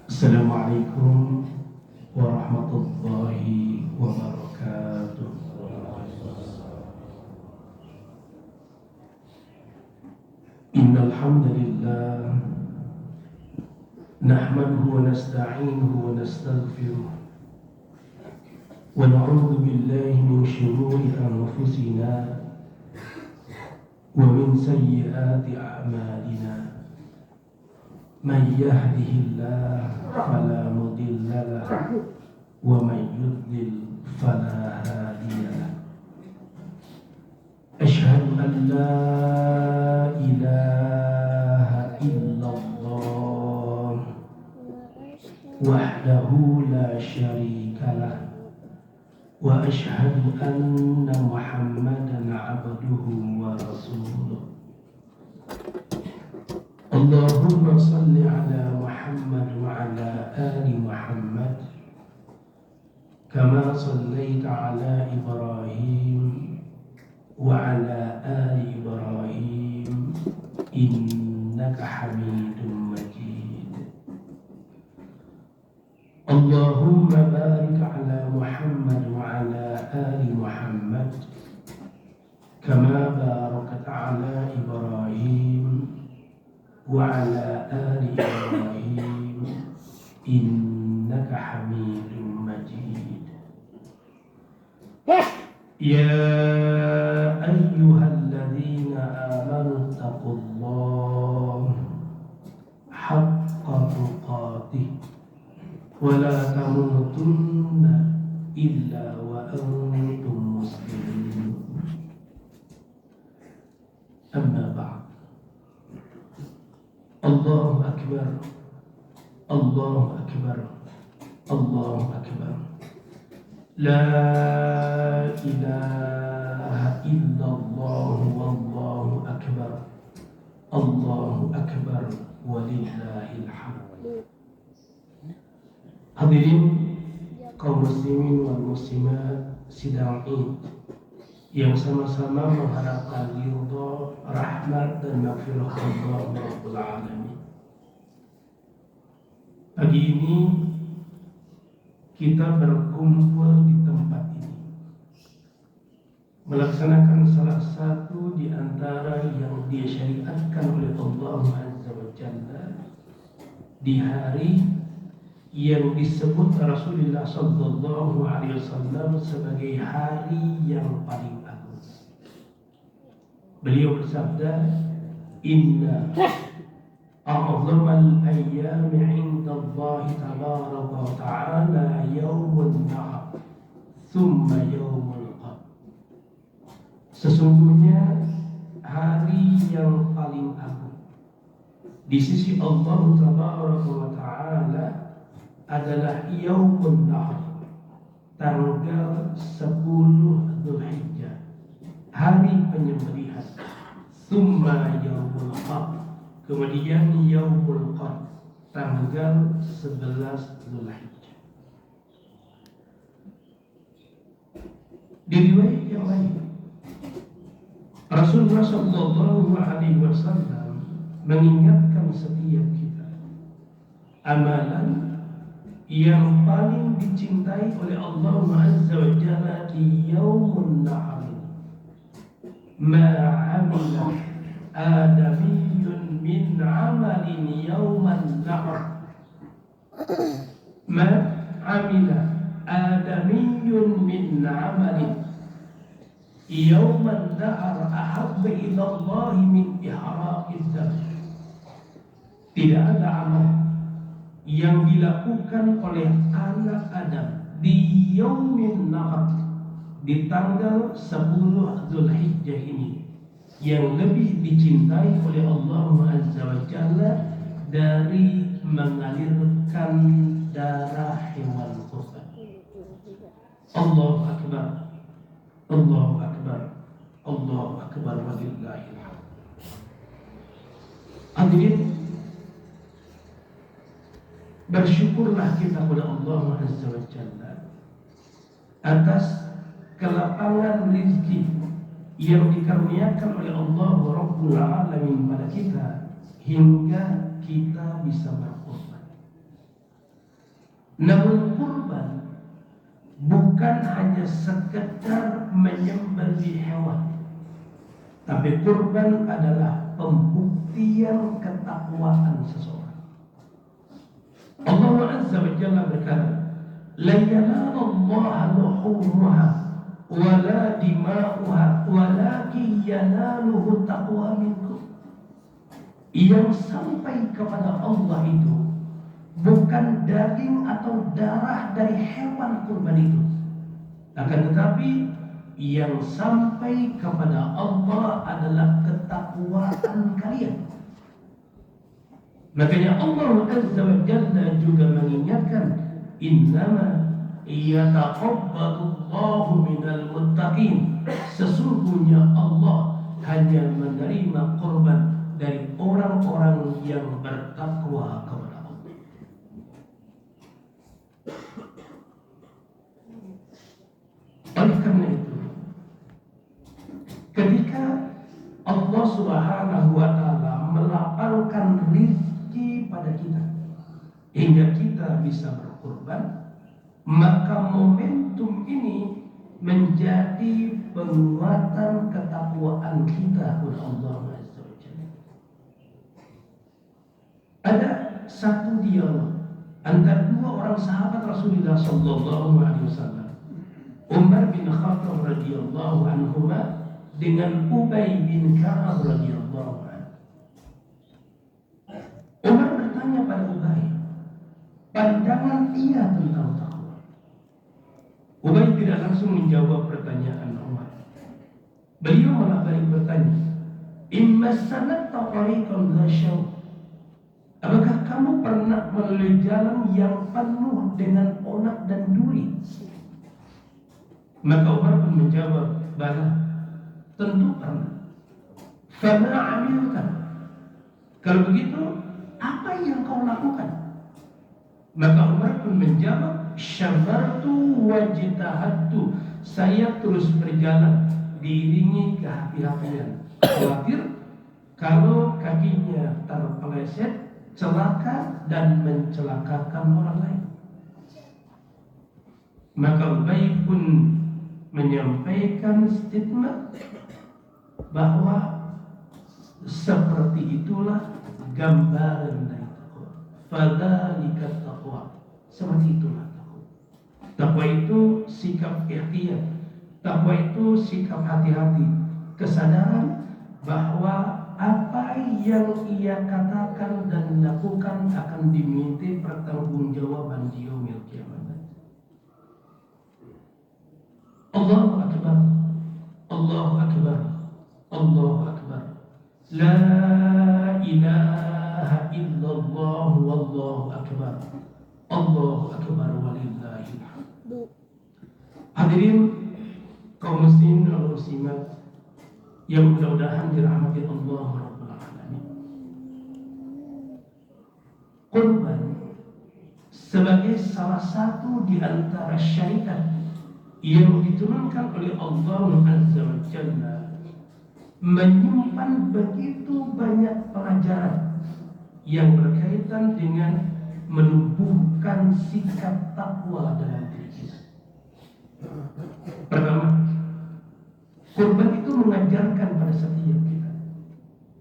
Assalamualaikum warahmatullahi wabarakatuh. Innal hamdalillah nahmaduhu wa nasta'inuhu wa nastaghfiruh wa na'udzu billahi min shururi anfusina wa min sayyiati a'malina. Man yahdihillahu fala mudilla lahu wa man yudlil fala hadiya lahu. Asyhadu an la ilaha illallah wahdahu la syarika lahu wa asyhadu anna Muhammadan abduhu wa rasuluh. Allahumma salli ala Muhammad wa ala ali Muhammad kama sallaita ala Ibrahim wa ala ali Ibrahim innaka Hamidum Majid. Allahumma barik ala Muhammad wa ala ali Muhammad kama barakta ala Ibrahim wa ala ali Ibrahim innaka Hamidum Majid. Ya ayyuhalladzina amanu taqullaha haqqa tuqatih wa la tamutunna illa wa antum muslimun. Amma ba'd. Allahu akbar, Allahu akbar, Allahu akbar. La ilaha illallah wallahu akbar, Allahu akbar walillahil hamd. Hadirin kaum muslimin wal muslimat sidang Id yang sama-sama mengharapkan ridha, rahmat dan maghfirah Allah Rabbul Alamin. Pagi ini kita berkumpul di tempat ini melaksanakan salah satu di antara yang disyariatkan oleh Allah Azza wa Jalla di hari yang disebut Rasulullah sallallahu alaihi wasallam sebagai hari yang paling agung. Beliau bersabda, "Inna a'zamal ayyami 'inda Allah tabaraka wa ta'ala yaumun nahar, thumma yaumul qadr." Sesungguhnya hari yang paling agung di sisi Allah tabaraka wa ta'ala adalah Yaumun Nahr, tanggal 10 Dzulhijjah, hari penyembelihan. Tsumma Yaumul Qadr, kemudian Yaumul Qadr, tanggal 11 Dzulhijjah. Di riwayat yang lain, Rasulullah sallallahu alaihi wasallam mengingatkan setiap kita, amalan yang paling dicintai oleh Allah Azza wa Jalla di Yaumun Nahr, ma'amila adamiyyun min amalin yauman nahr, ma'amila adamiyyun min amalin yauman nahr ahabba ila Allah min ihraqid dam. Tidak ada amal yang dilakukan oleh anak Adam di Yaumin Nahr, di tanggal 10 Dzulhijjah ini, yang lebih dicintai oleh Allah Azza wa Jalla dari mengalirkan darah hewan kurban. Allahu Akbar, Allahu Akbar, Allahu Akbar walillahil hamd. Hadirin, bersyukurlah kita kepada Allah Azza wa Jalla atas kelapangan rezeki yang dikaruniakan oleh Allah Rabbul Rabbul Alamin pada kita hingga kita bisa berkorban. Namun kurban bukan hanya sekedar menyembelih hewan, tapi kurban adalah pembuktian ketakwaan seseorang. Allah Azza wa Jalla berkata, "La yanalallaha luhumuha wala dima'uha walakin yanaluhu taqwa minkum." Yang sampai kepada Allah itu bukan daging atau darah dari hewan kurban itu, akan tetapi yang sampai kepada Allah adalah ketakwaan kalian. Makanya Allah Azza wa Jalla juga mengingatkan, innama yataqabbalullahu minal muttaqin. Sesungguhnya Allah hanya menerima kurban dari orang-orang yang bertakwa kepada Allah. Oleh karena itu, ketika Allah Subhanahu wa Ta'ala melapangkan rizki pada kita hingga kita bisa berkurban, maka momentum ini menjadi penguatan ketakwaan kita kepada Allah Azza wa Jalla. Ada satu dialog antara dua orang sahabat Rasulullah sallallahu alaihi wasallam, Umar bin Khattab radhiyallahu anhu dengan Ubay bin Ka'ab radhiyallahu anhu. Umar bertanya pada Ubay, pandangan ia tentang takwa. Ubay tidak langsung menjawab pertanyaan Umar. Beliau malah balik bertanya, "Imma sanata tariqan la syaw." Apakah kamu pernah melalui jalan yang penuh dengan onak dan duri? Maka Umar pun menjawab, "Bala, tentu pernah." "Fama amilkan." Kalau begitu, apa yang kau lakukan? Maka Umar pun menjawab, "Syamartu wajtahadtu." Saya terus berjalan diiringi kehati-hatian, khawatir kalau kakinya terpeleset, celaka dan mencelakakan orang lain. Maka Ubay pun menyampaikan statement bahwa seperti itulah gambaran dari takwa. Fadzalika taqwa. Seperti itulah takwa. Takwa itu sikap ikhtiar. Takwa itu sikap hati-hati, kesadaran bahwa apa yang ia katakan dan lakukan akan dimintai pertanggungjawaban di yaumil qiyamah. Allahu Akbar, Allahu Akbar, Allahu Akbar. La ilaha illallah wallahu akbar. Allahu Akbar walillahil hamd. Hadirin kaum muslimin dan muslimat yang mudah-mudahan dirahmati Allah Rabbul Alamin. Kurban sebagai salah satu di antara syariat yang diturunkan oleh Allah Azza wa Jalla menyimpan begitu banyak pelajaran yang berkaitan dengan menumbuhkan sikap takwa dalam diri kita. Pertama, kurban itu mengajarkan pada setiap kita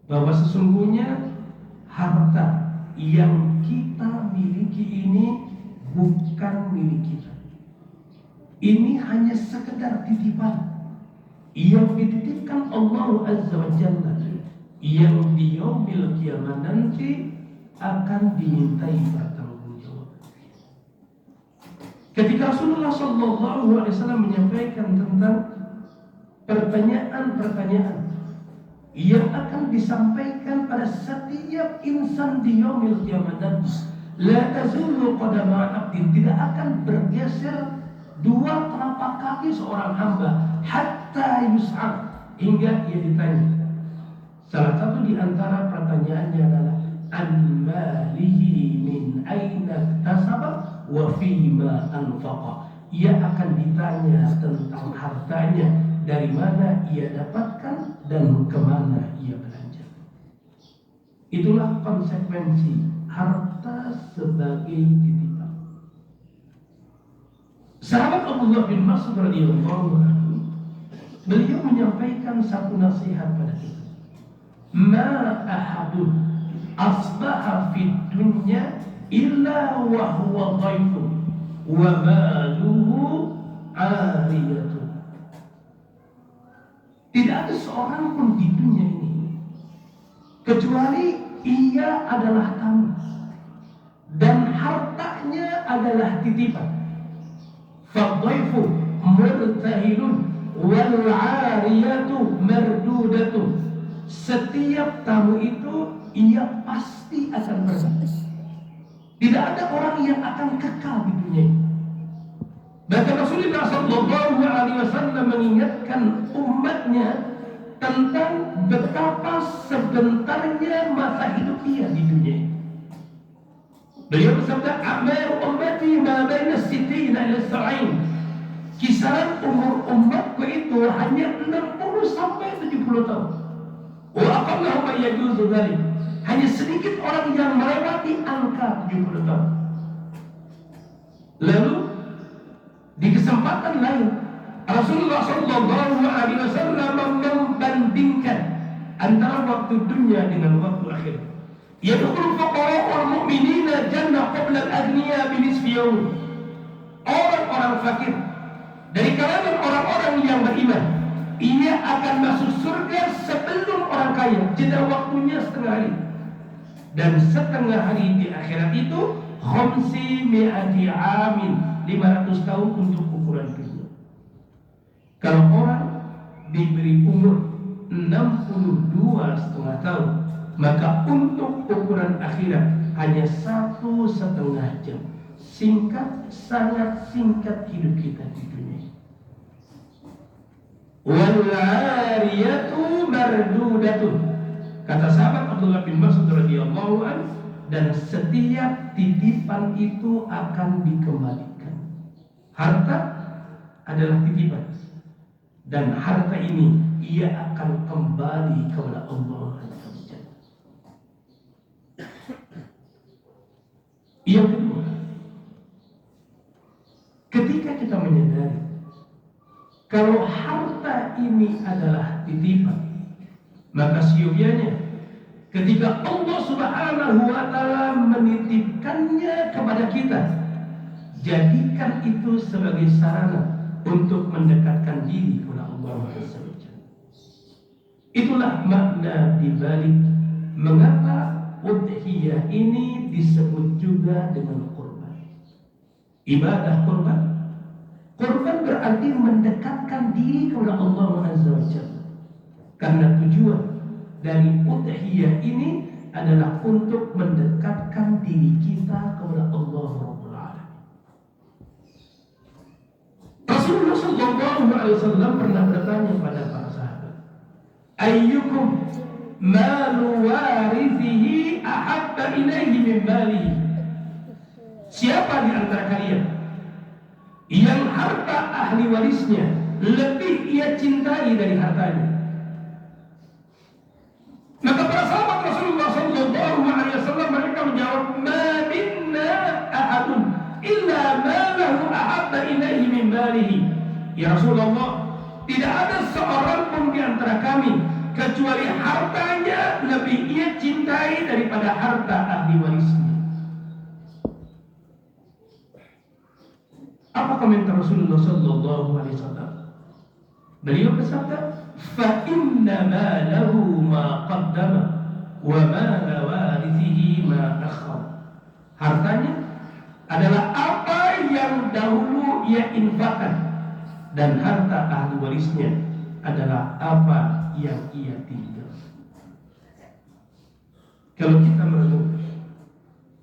bahwa sesungguhnya harta yang kita miliki ini bukan milik kita. Ini hanya sekedar titipan yang dititipkan Allah Azza wa Jalla, yang di yaumil qiyamah nanti akan dimintai pertanggungjawaban. Ketika Rasulullah sallallahu alaihi wasallam menyampaikan tentang pertanyaan-pertanyaan yang akan disampaikan pada setiap insan di yaumil qiyamah nanti, la tazullu qadama 'abdin, tidak akan bergeser dua telapak kaki seorang hamba hatta yus'al, hingga ia ditanya. Salah satu di antara pertanyaannya adalah an malihi min aina iktasaba wa fima anfaqa. Ia akan ditanya tentang hartanya, dari mana ia dapatkan dan kemana ia belanja. Itulah konsekuensi harta sebagai titipan. Sahabat Abdullah bin Mas'ud radhiyallahu anhu, beliau menyampaikan satu nasihat pada kita. Ma ahadun asbaha fid dunya illa wa huwa dhaifun wa maluhu ariyatun. Tidak ada seorang pun di dunia ini kecuali ia adalah tamu dan hartanya adalah titipan. Fadhaifu murtahilun wal 'ariyatu mardudatun. Setiap tamu itu ia pasti akan pergi. Tidak ada orang yang akan kekal di dunia ini. Bahkan Rasulullah SAW mengingatkan umatnya tentang betapa sebentarnya masa hidup dia di dunia ini. Beliau bersabda, "A'mar ummati ma baina sittina ila sab'in." Kisaran umur umatku itu hanya 60 sampai 70 tahun. Wa aqallahu ma yajuzu dzalik. Hanya sedikit orang yang melewati angka 70 tahun. Lalu di kesempatan lain Rasulullah SAW membandingkan antara waktu dunia dengan waktu akhir. Yadkhulu fuqara'ul mu'minina jannah qabla al-aghniya binisfi yawm. Orang-orang fakir dari kalangan orang-orang yang beriman, ia akan masuk surga sebelum orang kaya, jeda waktunya setengah hari. Dan setengah hari di akhirat itu khamsi mi'ati amin, 500 tahun untuk ukuran dunia. Kalau orang diberi umur 62,5 tahun, maka untuk ukuran akhirat hanya 1,5 jam. Singkat, sangat singkat hidup kita di dunia. Wal 'ariyatu mardudatun. Kata sahabat Abdullah bin Mas'ud radhiyallahu anhu, dan setiap titipan itu akan dikembalikan. Harta adalah titipan, dan harta ini ia akan kembali kepada Allah Azza wa Jalla. Yang kedua, ketika kita menyadari kalau harta ini adalah titipan, maka siogianya ketika Allah Subhanahu wa ta'ala menitipkannya kepada kita, jadikan itu sebagai sarana untuk mendekatkan diri kepada Allah Azza wa Jalla. Itulah makna dibalik mengapa udhiyah ini disebut juga dengan kurban. Ibadah kurban. Kurban berarti mendekatkan diri kepada Allah Azza wa Jalla. Karena tujuan dari udhiyah ini adalah untuk mendekatkan diri kita kepada Allah Rabbul Alamin. Rasulullah SAW pernah bertanya pada para sahabat, ayyukum malu warithihi ahabba ilaihi min malihi. Siapa di antara kalian yang harta ahli warisnya lebih ia cintai dari hartanya? Maka para sahabat Rasulullah SAW mereka menjawab, ma minna ahadun illa malahu ahabba ilaihi min malihi. Ya Rasulullah, tidak ada seorang pun di antara kami kecuali hartanya lebih ia cintai daripada harta ahli warisnya. Apa komentar Rasulullah SAW? Beliau bersabda, fa inna ma lahu ma qaddama wa ma warithihi ma akhar. Hartanya adalah apa yang dahulu ia infakkan, dan harta ahli warisnya adalah apa yang ia tinggal. Kalau kita merenung,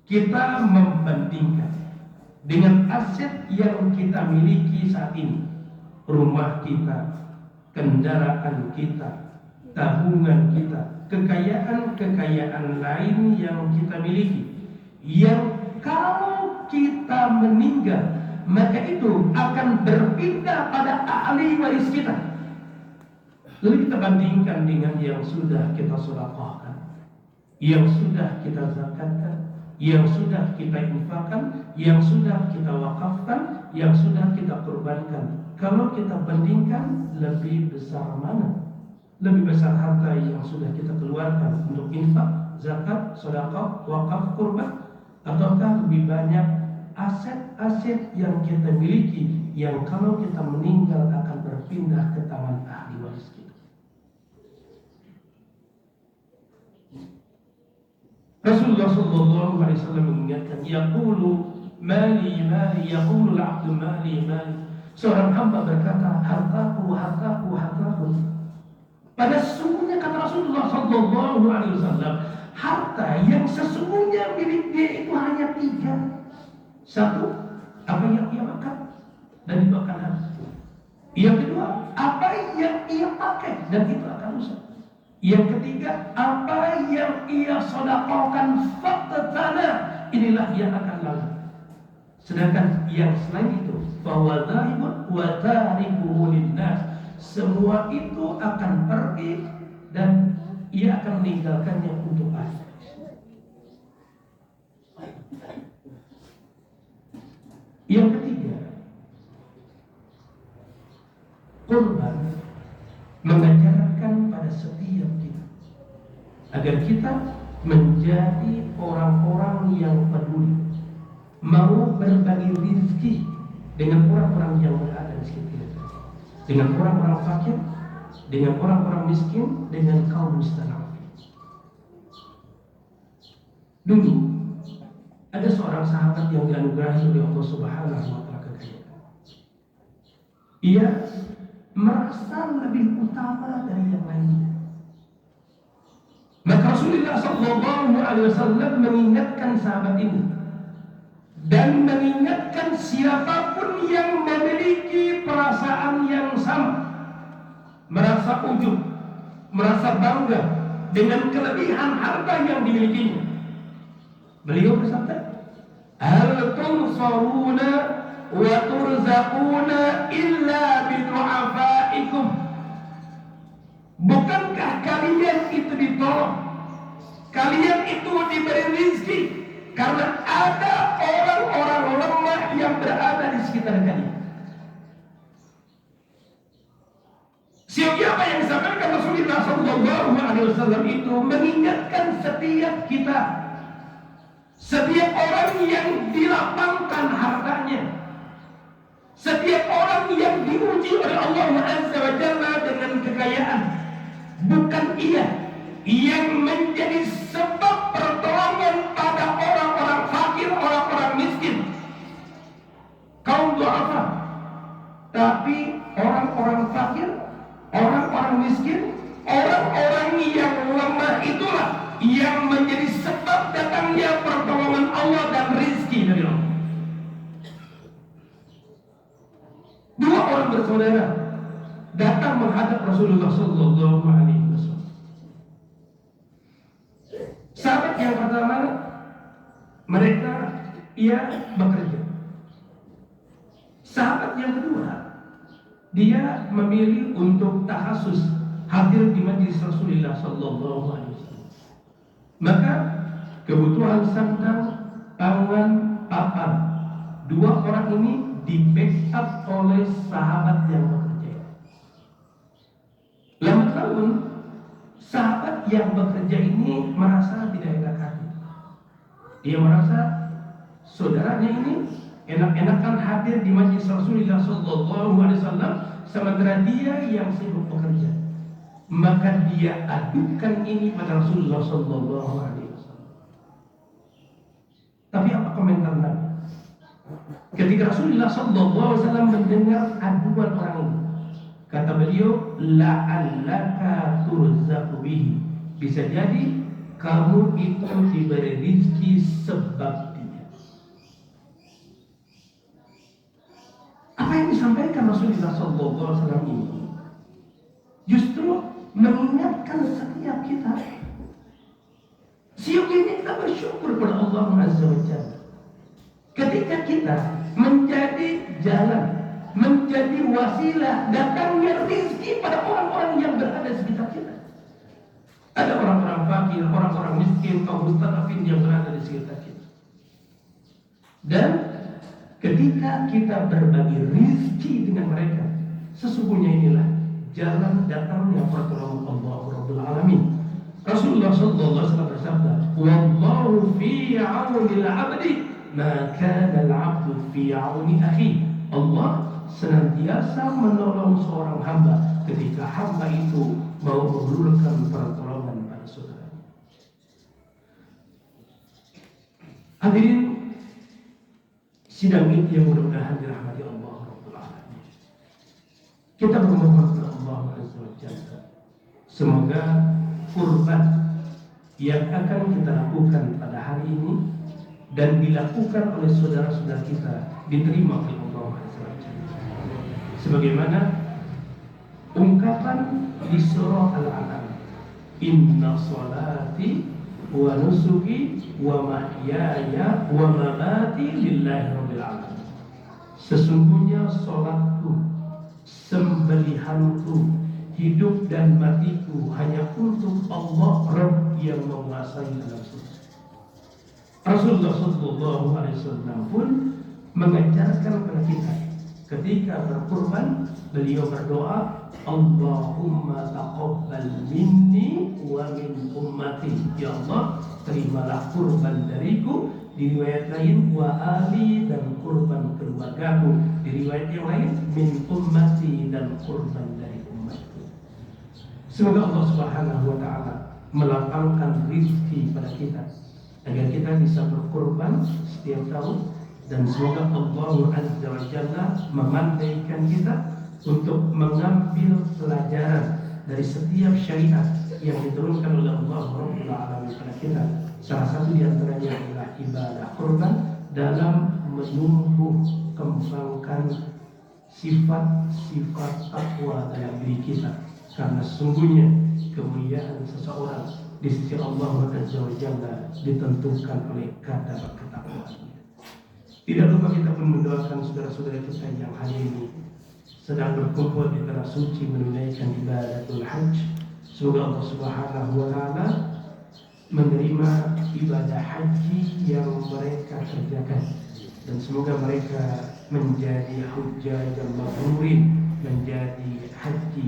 kita membandingkan dengan aset yang kita miliki saat ini, rumah kita, kendaraan kita, tabungan kita, kekayaan-kekayaan lain yang kita miliki, yang kalau kita meninggal, maka itu akan berpindah pada ahli waris kita. Lalu kita bandingkan dengan yang sudah kita sedekahkan, yang sudah kita zakatkan, yang sudah kita infakkan, yang sudah kita wakafkan, yang sudah kita kurbankan. Kalau kita bandingkan, lebih besar mana? Lebih besar harta yang sudah kita keluarkan untuk infak, zakat, sedekah, wakaf, kurban, ataukah lebih banyak aset-aset yang kita miliki yang kalau kita meninggal akan berpindah ke tangan ahli waris kita? Rasulullah sallallahu alaihi wasallam mengingatkan, yaqulu mali mali, yaqulu al-'abdu mali mali. Seorang hamba berkata, hartaku, hartaku, hartaku. Pada sesungguhnya kata Rasulullah sallallahu alaihi wasallam, harta yang sesungguhnya milik dia itu hanya 3. Satu, apa yang ia makan dan itu akan habis. Yang kedua, apa yang ia pakai dan itu akan rusak. Yang ketiga, apa yang ia sedekahkan faqtana, inilah yang akan lalu. Sedangkan yang selain itu, bahwa dhahibun wa tarikuhu linnas, semua itu akan pergi dan ia akan meninggalkannya untuk ahli. Yang ketiga, kurban mengajarkan pada setiap kita agar kita menjadi orang-orang yang peduli, mau berbagi rezeki dengan orang-orang yang berada di sekitar kita, dengan orang-orang fakir, dengan orang-orang miskin, dengan kaum mustadafin. Dulu ada seorang sahabat yang dianugerahi oleh Allah Subhanahu wa taala kekayaan. Ia merasa lebih utama dari yang lainnya. Maka Rasulullah sallallahu alaihi wasallam mengingatkan sahabat ini dan mengingatkan siapapun yang memiliki perasaan yang sama, merasa ujub, merasa bangga dengan kelebihan harta yang dimilikinya. Beliau bersabda, hal tunsaruna wa turzaquna illa bidu'afaikum. Bukankah kalian itu ditolong, kalian itu diberi rezeki karena ada orang-orang lemah yang berada di sekitar kalian? Siapa yang disampaikan Rasulullah SAW itu mengingatkan setiap kita, setiap orang yang dilapangkan hartanya, setiap orang yang diuji oleh Allah Azza wa Jalla dengan kekayaan, bukan ia yang menjadi sebab pertolongan pada orang-orang fakir, orang-orang miskin, kaum du'afa, tapi orang-orang fakir, orang-orang miskin, orang-orang yang lemah itulah yang menjadi sebab datangnya pertolongan Allah dan rezeki dari Allah. Dua orang bersaudara datang menghadap Rasulullah sallallahu alaihi wasallam. Sahabat yang pertama, mereka ia bekerja. Sahabat yang kedua, dia memilih untuk tahasus hadir di majlis Rasulullah sallallahu alaihi wasallam. Maka kebutuhan sandang, pangan, papan, dua orang ini di-backup oleh sahabat yang bekerja. Lambat laun, sahabat yang bekerja ini merasa tidak enak hati. Dia merasa saudaranya ini enak-enakan hadir di majlis Rasulullah sallallahu alaihi wasallam sementara dia yang sibuk bekerja. Maka dia adukan ini pada Rasulullah sallallahu alaihi wasallam. Tapi apa komentar Nabi? Ketika Rasulullah sallallahu alaihi wasallam mendengar aduan orang ini, kata beliau, la'allaka turzaqu bihi. Bisa jadi kamu itu diberi rezeki sebab dia. Apa yang disampaikan Rasulullah sallallahu alaihi wasallam ini justru mengingatkan setiap kita, seyogianya kita bersyukur kepada Allah Azza wa Jalla. Ketika kita menjadi jalan, menjadi wasilah datangnya rezeki pada orang-orang yang berada di sekitar kita. Ada orang-orang fakir, orang orang-orang miskin, kaum mustadafin yang berada di sekitar kita. Dan ketika kita berbagi rizki dengan mereka, sesungguhnya inilah jalan datangnya pertolongan Allah Rabbul Alamin. Rasulullah sallallahu alaihi wasallam bersabda, "Wallahu fi 'auni al-'abdi ma kana al-'abdu fi 'auni akhi." Allah senantiasa menolong seorang hamba ketika hamba itu mau mengulurkan pertolongan pada saudaranya. Hadirin sidang ini yang mudah-mudahan dirahmati Allah Rabbul Alamin. Kita bermohon kepada Allah Azza wa Jalla, semoga kurban yang akan kita lakukan pada hari ini dan dilakukan oleh saudara-saudara kita diterima oleh Allah Azza wa Jalla. Sebagaimana ungkapan di surah Al-An'am, "Inna salati wa nusuki wa mahyaya wa mamati lillahi rabbil alamin." Sesungguhnya salatku, sembelihanku, hidup dan matiku hanya untuk Allah Rabb yang menguasai alam semesta. Rasulullah sallallahu alaihi wasallam pun mengajarkan kepada kita ketika berkurban, beliau berdoa, "Allahumma taqabbal minni wa min ummati." Ya Allah, terimalah kurban dariku. Di riwayat lain, wa ali, dan kurban keluargaku. Di riwayat yang lain, min ummati, dan kurban dari umatku. Semoga Allah Subhanahu wa taala melapangkan rezeki pada kita agar kita bisa berkurban setiap tahun, dan semoga Allah Azza wa Jalla memandaikan kita untuk mengambil pelajaran dari setiap syariat yang diturunkan oleh Allah Rabbul Alamin kepada kita. Salah satu di antaranya adalah ibadah kurban dalam menumbuh kembangkan sifat-sifat takwa dalam diri kita. Karena sesungguhnya kemuliaan seseorang di sisi Allah Azza wa Jalla ditentukan oleh kadar ketakwaan. Tidak lupa kita pun mendoakan saudara-saudara kita yang hari ini sedang berkumpul di tanah suci menunaikan ibadatul hajj. Semoga Allah Subhanahu wa taala menerima ibadah haji yang mereka kerjakan, dan semoga mereka menjadi hujjah yang mabrurin, menjadi haji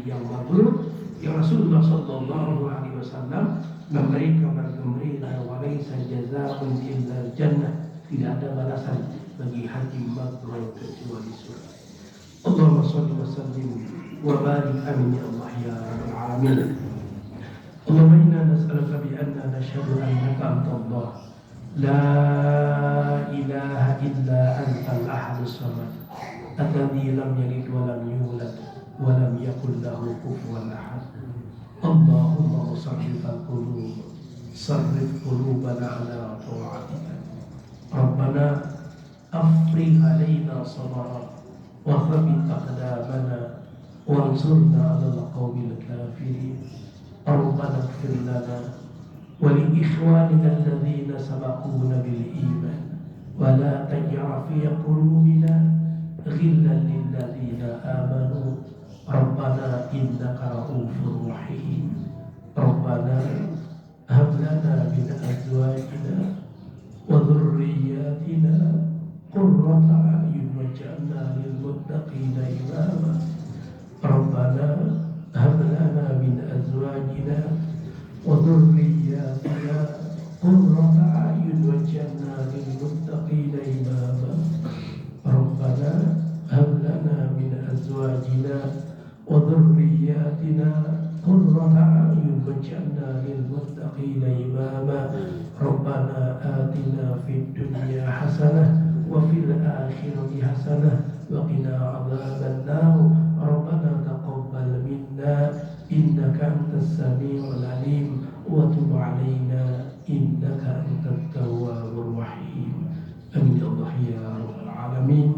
yang mabrur yang Rasulullah sallallahu alaihi wasallam memberi kabar gembira, wa laisa jazaa'un illa jannah. Tidak ada balasan bagi haji mabrur kecuali surga. Allahumma shalli wa sallim wa barik, amin ya Allah ya rabbal alamin. Allahumma inna nas'aluka bi anna nashhadu annaka antallah la ilaha illa antal ahadus samad alladzi lam yalid wa lam yulad wa lam yakul lahu kufuwan ahad. Allahumma musarrifal qulub sarrif qulubana ala ta'atika. Rabbana afrigh alaina sabra wa thabbit aqdamana wansurna 'alal qawmil kafirin. Rabbana ighfir lana wa li ikhwanina alladhina sabaquna bil iman wa la taj'al fi qulubina ghillan lil ladzina amanu. Rabbana innaka ra'ufur rahim. Rabbana hab lana min azwajina wa dhurriyyatina qurrata a'yun waj'alna lil muttaqina imama. Rabbana hab lana min azwajina wa dhurriyyatina qurrata a'yun waj'alna lil muttaqina imama. Rabbana hab lana min azwajina wa dhurriyyatina qurrata a'yun waj'alna lil muttaqina imama. Rabbana atina fid dunya hasanah wa fil akhirati hasanah wa qina adzaban nar. Rabbana taqabbal minna innaka antas samiul alim wa tub alaina innaka antat tawwabur rahim. Amin ya Allah ya rabbal alamin.